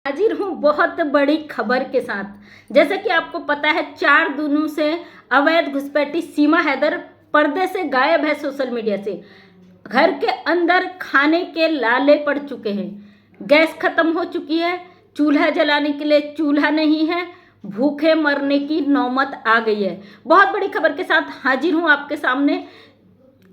हाजिर हूँ बहुत बड़ी खबर के साथ। जैसे कि आपको पता है 4 दिनों से अवैध घुसपैठी सीमा हैदर पर्दे से गायब है सोशल मीडिया से। घर के अंदर खाने के लाले पड़ चुके हैं, गैस खत्म हो चुकी है, चूल्हा जलाने के लिए चूल्हा नहीं है, भूखे मरने की नौबत आ गई है। बहुत बड़ी खबर के साथ हाजिर हूँ आपके सामने।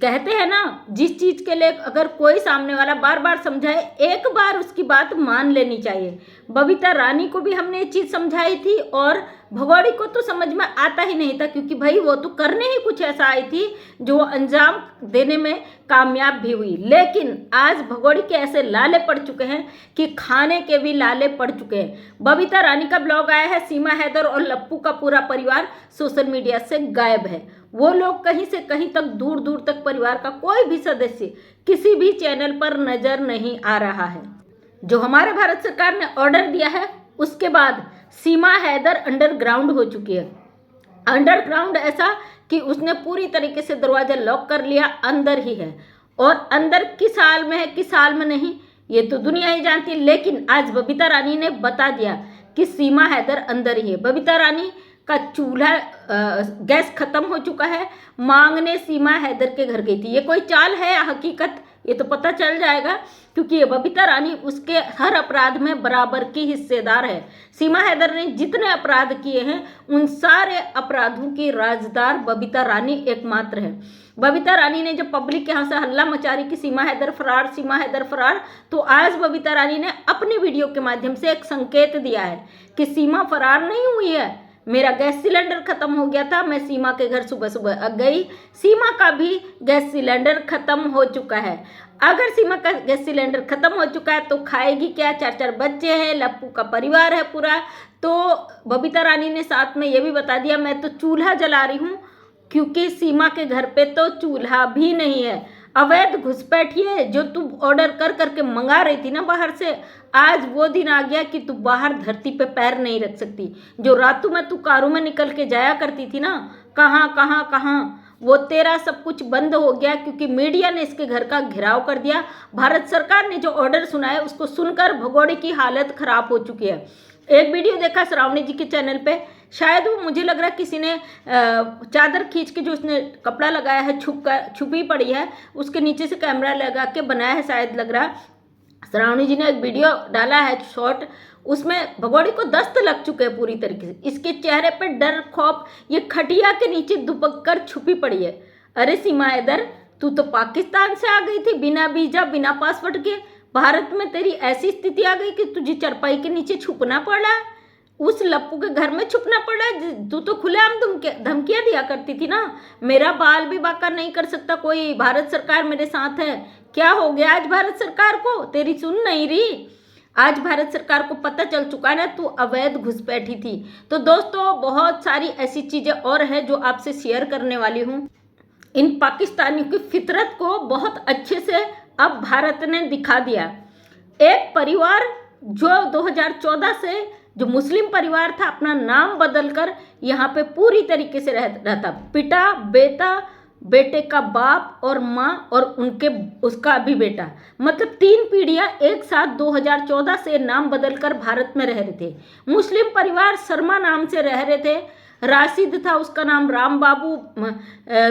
कहते हैं ना, जिस चीज के लिए अगर कोई सामने वाला बार बार समझाए, एक बार उसकी बात मान लेनी चाहिए। बबीता रानी को भी हमने ये चीज समझाई थी और भगोड़ी को तो समझ में आता ही नहीं था, क्योंकि भाई वो तो करने ही कुछ ऐसा आई थी जो अंजाम देने में कामयाब भी हुई। लेकिन आज भगोड़ी के ऐसे लाले पड़ चुके हैं कि खाने के भी लाले पड़ चुके हैं। बबीता रानी का ब्लॉग आया है, सीमा हैदर और लप्पू का पूरा परिवार सोशल मीडिया से गायब है। वो लोग कहीं से कहीं तक, दूर दूर तक परिवार का कोई भी सदस्य किसी भी चैनल पर नजर नहीं आ रहा है। जो हमारे भारत सरकार ने ऑर्डर दिया है उसके बाद सीमा हैदर अंडरग्राउंड हो चुकी है। अंडरग्राउंड ऐसा कि उसने पूरी तरीके से दरवाजा लॉक कर लिया, अंदर ही है। और अंदर किस हाल में है किस हाल में नहीं ये तो दुनिया ही जानती है। लेकिन आज बबीता रानी ने बता दिया कि सीमा हैदर अंदर ही है। बबीता रानी का चूल्हा गैस खत्म हो चुका है, मांगने सीमा हैदर के घर गई थी। ये कोई चाल है या हकीकत, ये तो पता चल जाएगा, क्योंकि ये बबीता रानी उसके हर अपराध में बराबर की हिस्सेदार है। सीमा हैदर ने जितने अपराध किए हैं उन सारे अपराधों की राजदार बबीता रानी एकमात्र है। बबीता रानी ने जब पब्लिक यहाँ से हल्ला मचा रही कि सीमा हैदर फरार, सीमा हैदर फरार, तो आज बबीता रानी ने अपनी वीडियो के माध्यम से एक संकेत दिया है कि सीमा फरार नहीं हुई है। मेरा गैस सिलेंडर खत्म हो गया था, मैं सीमा के घर सुबह सुबह गई, सीमा का भी गैस सिलेंडर खत्म हो चुका है। अगर सीमा का गैस सिलेंडर खत्म हो चुका है तो खाएगी क्या? 4 बच्चे हैं, लप्पू का परिवार है पूरा। तो बबीता रानी ने साथ में ये भी बता दिया, मैं तो चूल्हा जला रही हूँ, क्योंकि सीमा के घर पे तो चूल्हा भी नहीं है। अवैध घुसपैठी है जो तू ऑर्डर कर करके मंगा रही थी ना बाहर से, आज वो दिन आ गया कि तू बाहर धरती पे पैर नहीं रख सकती। जो रातों में तू कारों में निकल के जाया करती थी ना, कहाँ कहाँ कहाँ, वो तेरा सब कुछ बंद हो गया, क्योंकि मीडिया ने इसके घर का घेराव कर दिया। भारत सरकार ने जो ऑर्डर सुना है उसको सुनकर भगोड़े की हालत खराब हो चुकी है। एक वीडियो देखा श्रावणी जी के चैनल पे, शायद वो, मुझे लग रहा है किसी ने चादर खींच के, जो उसने कपड़ा लगाया है छुपी पड़ी है, उसके नीचे से कैमरा लगा के बनाया है, शायद लग रहा। श्रावणी जी ने एक वीडियो डाला है शॉर्ट, उसमें भगोड़ी को दस्त लग चुके हैं पूरी तरीके से। इसके चेहरे पे डर, खौफ, ये खटिया के नीचे दुबक कर छुपी पड़ी है। अरे सीमा हैदर, तू तो पाकिस्तान से आ गई थी बिना वीजा बिना पासपोर्ट के, भारत में तेरी ऐसी स्थिति आ गई कि तुझे चारपाई के नीचे छुपना पड़ा, उस लप्पू के घर में छुपना पड़ा। तू तो खुलेआम धमकियां दिया करती थी ना, मेरा बाल भी बाका नहीं कर सकता कोई, भारत सरकार मेरे साथ है। क्या हो गया आज भारत सरकार को? तेरी सुन नहीं रही। आज भारत सरकार को पता चल चुका है ना तू अवैध घुसपैठी थी। तो दोस्तों, बहुत सारी ऐसी चीजें और है जो आपसे शेयर करने वाली हूँ। इन पाकिस्तानियों की फितरत को बहुत अच्छे से अब भारत ने दिखा दिया। एक परिवार जो 2014 से, जो मुस्लिम परिवार था, अपना नाम बदलकर यहाँ पे पूरी तरीके से रहता, पिता, बेटे का बाप और माँ और उसका भी बेटा, मतलब 3 पीढ़ियाँ एक साथ 2014 से नाम बदलकर भारत में रह रहे थे। मुस्लिम परिवार शर्मा नाम से रह रहे थे, राशिद था उसका नाम, राम बाबू,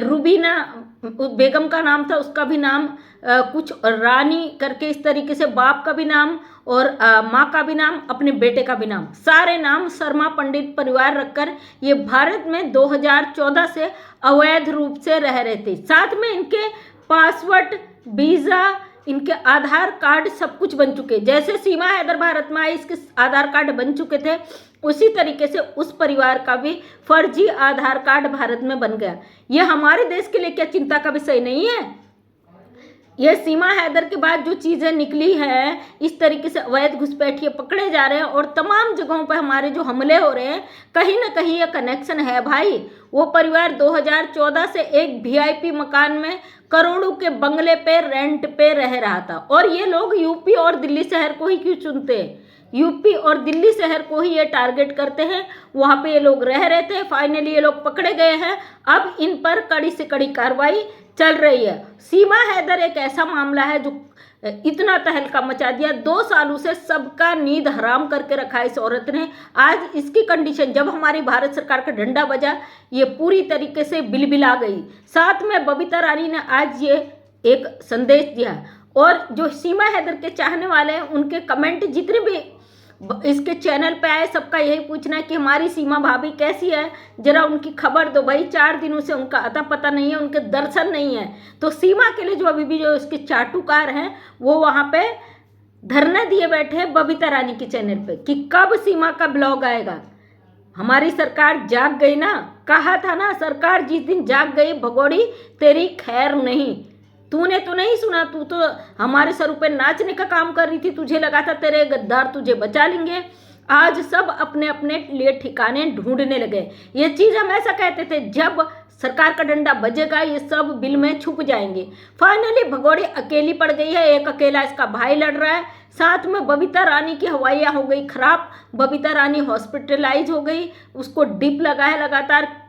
रुबीना बेगम का नाम था, उसका भी नाम कुछ रानी करके इस तरीके से, बाप का भी नाम और माँ का भी नाम, अपने बेटे का भी नाम, सारे नाम शर्मा पंडित परिवार रखकर ये भारत में 2014 से अवैध रूप से रह रहे थे। साथ में इनके पासपोर्ट, वीज़ा, इनके आधार कार्ड सब कुछ बन चुके। जैसे सीमा हैदर भारत में आई, इसके आधार कार्ड बन चुके थे, उसी तरीके से उस परिवार का भी फर्जी आधार कार्ड भारत में बन गया। ये हमारे देश के लिए क्या चिंता का विषय नहीं है? ये सीमा हैदर के बाद जो चीज़ें निकली है, इस तरीके से अवैध घुसपैठिए पकड़े जा रहे हैं और तमाम जगहों पर हमारे जो हमले हो रहे हैं, कहीं ना कहीं ये कनेक्शन है भाई। वो परिवार 2014 से एक वीआईपी मकान में करोड़ों के बंगले पे रेंट पे रह रहा था। और ये लोग यूपी और दिल्ली शहर को ही क्यों चुनते हैं? यूपी और दिल्ली शहर को ही ये टारगेट करते हैं, वहाँ पे ये लोग रह रहे थे। फाइनली ये लोग पकड़े गए हैं, अब इन पर कड़ी से कड़ी कार्रवाई चल रही है। सीमा हैदर एक ऐसा मामला है जो इतना तहलका मचा दिया। 2 सालों से सबका नींद हराम करके रखा इस औरत ने। आज इसकी कंडीशन, जब हमारी भारत सरकार का डंडा बजा, ये पूरी तरीके से बिलबिला गई। साथ में बबीता रानी ने आज ये एक संदेश दिया। और जो सीमा हैदर के चाहने वाले हैं, उनके कमेंट जितने भी इसके चैनल पे आए, सबका यही पूछना है कि हमारी सीमा भाभी कैसी है, जरा उनकी खबर दो भाई। 4 दिनों से उनका अता पता नहीं है, उनके दर्शन नहीं है। तो सीमा के लिए जो अभी भी जो उसके चाटुकार हैं, वो वहाँ पे धरना दिए बैठे हैं बबीता रानी के चैनल पे कि कब सीमा का ब्लॉग आएगा। हमारी सरकार जाग गई ना, कहा था ना, सरकार जिस दिन जाग गई भगोड़ी तेरी खैर नहीं। तूने तो नहीं सुना, तू तो हमारे सर पे नाचने का काम कर रही थी। तुझे लगा था तेरे गद्दार तुझे बचा लेंगे। आज सब अपने अपने लिए ठिकाने ढूंढने लगे। ये चीज़ हम ऐसा कहते थे, जब सरकार का डंडा बजेगा ये सब बिल में छुप जाएंगे। फाइनली भगोड़ी अकेली पड़ गई है। एक अकेला इसका भाई लड़ रहा है, साथ में बबीता रानी की हवाइयाँ हो गई खराब। बबीता रानी हॉस्पिटलाइज हो गई, उसको डिप लगा है लगातार।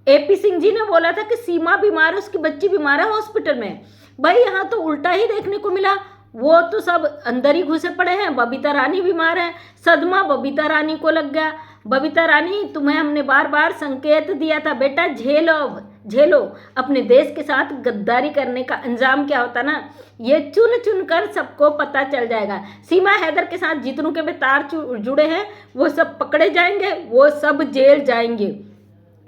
AP सिंह जी ने बोला था कि सीमा बीमार है, उसकी बच्ची बीमार है हॉस्पिटल में। भाई यहाँ तो उल्टा ही देखने को मिला। वो तो सब अंदर ही घुसे पड़े हैं, बबीता रानी बीमार है। सदमा बबीता रानी को लग गया। बबीता रानी, तुम्हें हमने बार बार संकेत दिया था बेटा, झेलो झेलो। अपने देश के साथ गद्दारी करने का अंजाम क्या होता ना, ये चुन चुन कर सबको पता चल जाएगा। सीमा हैदर के साथ जितनों के भी तार जुड़े हैं वो सब पकड़े जाएंगे, वो सब जेल जाएंगे।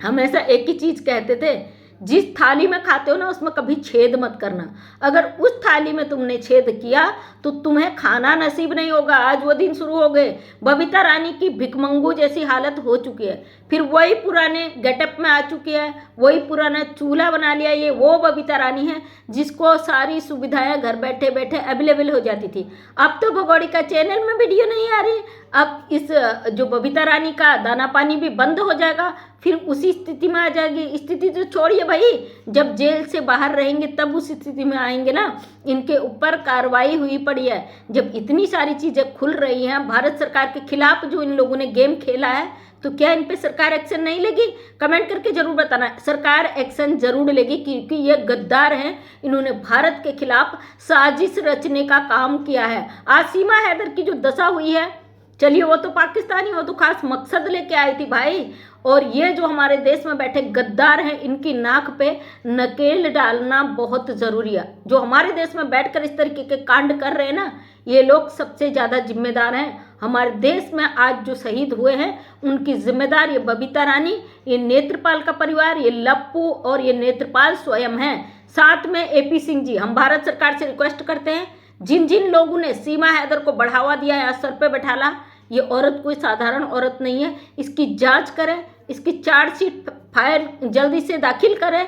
हमेशा एक ही चीज़ कहते थे, जिस थाली में खाते हो ना उसमें कभी छेद मत करना। अगर उस थाली में तुमने छेद किया तो तुम्हें खाना नसीब नहीं होगा। आज वो दिन शुरू हो गए। बबीता रानी की भिकमंगू जैसी हालत हो चुकी है। फिर वही पुराने गेटअप में आ चुकी है, वही पुराना चूल्हा बना लिया। ये वो बबीता रानी है जिसको सारी सुविधाएं घर बैठे बैठे अवेलेबल हो जाती थी। अब तो भगोड़ी का चैनल में वीडियो नहीं आ रही। अब इस जो बबीता रानी का दाना पानी भी बंद हो जाएगा, फिर उसी स्थिति में आ जाएगी। स्थिति तो छोड़िए भाई, जब जेल से बाहर रहेंगे तब उस स्थिति में आएंगे ना। इनके ऊपर कार्रवाई हुई पड़ी है। जब इतनी सारी चीज़ें खुल रही हैं भारत सरकार के खिलाफ, जो इन लोगों ने गेम खेला है, तो क्या इन पे सरकार एक्शन नहीं लेगी? कमेंट करके जरूर बताना। सरकार एक्शन जरूर लेगी, क्योंकि ये गद्दार हैं। इन्होंने भारत के खिलाफ साजिश रचने का काम किया है। आज सीमा हैदर की जो दशा हुई है, चलिए वो तो पाकिस्तानी, वो तो खास मकसद लेके आई थी भाई। और ये जो हमारे देश में बैठे गद्दार हैं, इनकी नाक पे नकेल डालना बहुत ज़रूरी है। जो हमारे देश में बैठकर इस तरीके के कांड कर रहे हैं ना, ये लोग सबसे ज़्यादा जिम्मेदार हैं। हमारे देश में आज जो शहीद हुए हैं उनकी जिम्मेदार ये बबीता रानी, ये नेत्रपाल का परिवार, ये लप्पू और ये नेत्रपाल स्वयं हैं। साथ में AP सिंह जी, हम भारत सरकार से रिक्वेस्ट करते हैं, जिन जिन लोगों ने सीमा हैदर को बढ़ावा दिया है, सर पे बैठाला, ये औरत कोई साधारण औरत नहीं है। इसकी जांच करें, इसकी चार्जशीट फाइल जल्दी से दाखिल करें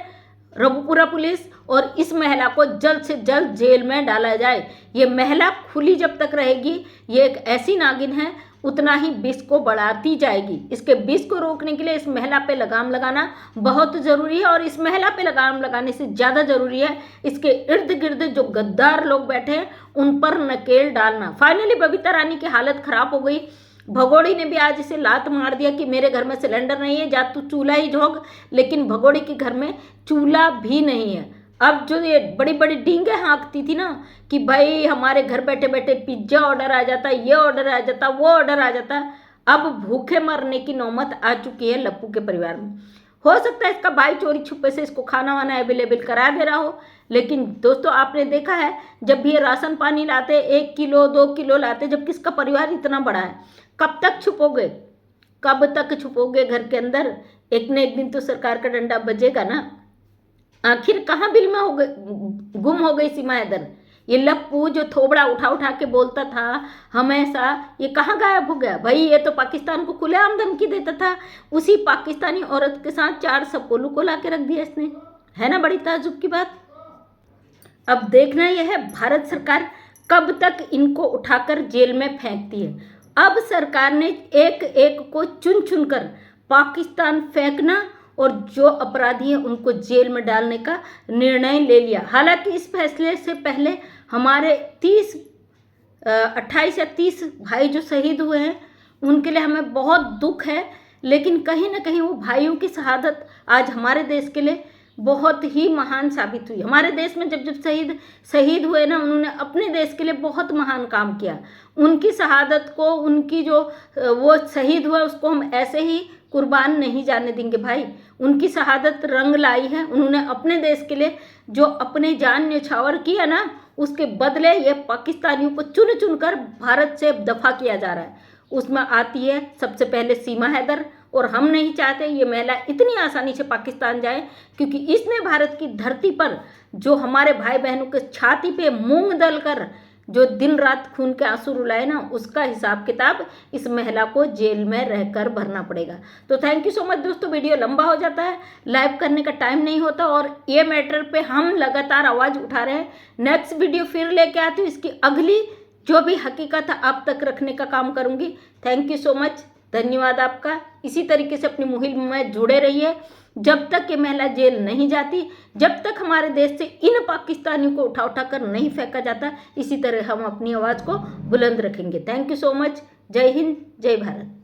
रघुपुरा पुलिस, और इस महिला को जल्द से जल्द जेल में डाला जाए। ये महिला खुली जब तक रहेगी, ये एक ऐसी नागिन है, उतना ही विष को बढ़ाती जाएगी। इसके विष को रोकने के लिए इस महिला पे लगाम लगाना बहुत ज़रूरी है। और इस महिला पे लगाम लगाने से ज़्यादा ज़रूरी है इसके इर्द गिर्द जो गद्दार लोग बैठे हैं उन पर नकेल डालना। फाइनली बबीता रानी की हालत ख़राब हो गई। भगोड़ी ने भी आज इसे लात मार दिया कि मेरे घर में सिलेंडर नहीं है, जा तू चूल्हा ही झोंक। लेकिन भगोड़ी के घर में चूल्हा भी नहीं है। अब जो ये बड़ी बड़ी डींगे हाँकती थी ना कि भाई हमारे घर बैठे बैठे पिज्ज़ा ऑर्डर आ जाता, ये ऑर्डर आ जाता, वो ऑर्डर आ जाता, अब भूखे मरने की नौबत आ चुकी है लप्पू के परिवार में। हो सकता है इसका भाई चोरी छुपे से इसको खाना वाना अवेलेबल करा दे रहा हो। लेकिन दोस्तों, आपने देखा है जब भी ये राशन पानी लाते 1 किलो 2 किलो लाते, जबकि इसका परिवार इतना बड़ा है, कब तक छुपोगे? कब तक छुपोगे घर के अंदर? एक न एक दिन तो सरकार का डंडा बजेगा ना। आखिर कहाँ बिल में गुम हो गई सीमा हैदर? ये लप्पू जो थोबड़ा उठा उठा के बोलता था हमेशा, ये कहाँ गायब हो गया? भाई ये तो पाकिस्तान को खुलेआम धमकी देता था। उसी पाकिस्तानी औरत के साथ 4 सपोलू को ला के रख दिया इसने। है ना बड़ी ताज्जुब की बात। अब देखना यह है भारत सरकार कब तक इनको उठाकर जेल में फेंकती है। अब सरकार ने एक एक को चुन चुन कर पाकिस्तान फेंकना और जो अपराधी हैं उनको जेल में डालने का निर्णय ले लिया। हालांकि इस फैसले से पहले हमारे 28 या 30 भाई जो शहीद हुए हैं उनके लिए हमें बहुत दुख है। लेकिन कहीं ना कहीं वो भाइयों की शहादत आज हमारे देश के लिए बहुत ही महान साबित हुई। हमारे देश में जब जब शहीद हुए ना, उन्होंने अपने देश के लिए बहुत महान काम किया। उनकी शहादत को, उनकी जो वो शहीद हुए उसको हम ऐसे ही कुर्बान नहीं जाने देंगे भाई। उनकी शहादत रंग लाई है। उन्होंने अपने देश के लिए जो अपनी जान न्यौछावर किया ना, उसके बदले ये पाकिस्तानियों को चुन चुन कर भारत से दफा किया जा रहा है। उसमें आती है सबसे पहले सीमा हैदर, और हम नहीं चाहते ये महिला इतनी आसानी से पाकिस्तान जाए, क्योंकि इसने भारत की धरती पर जो हमारे भाई बहनों के छाती पे मूंग दल कर जो दिन रात खून के आंसू रुलाए ना, उसका हिसाब किताब इस महिला को जेल में रहकर भरना पड़ेगा। तो थैंक यू सो मच दोस्तों। वीडियो लंबा हो जाता है, लाइव करने का टाइम नहीं होता, और ये मैटर पे हम लगातार आवाज़ उठा रहे हैं। नेक्स्ट वीडियो फिर लेके आती हूँ, इसकी अगली जो भी हकीकत है आप तक रखने का काम करूँगी। थैंक यू सो मच, धन्यवाद आपका। इसी तरीके से अपनी मुहिम में जुड़े रहिए। जब तक ये महिला जेल नहीं जाती, जब तक हमारे देश से इन पाकिस्तानियों को उठा उठा कर नहीं फेंका जाता, इसी तरह हम अपनी आवाज़ को बुलंद रखेंगे। Thank you so much. जय हिंद, जय भारत।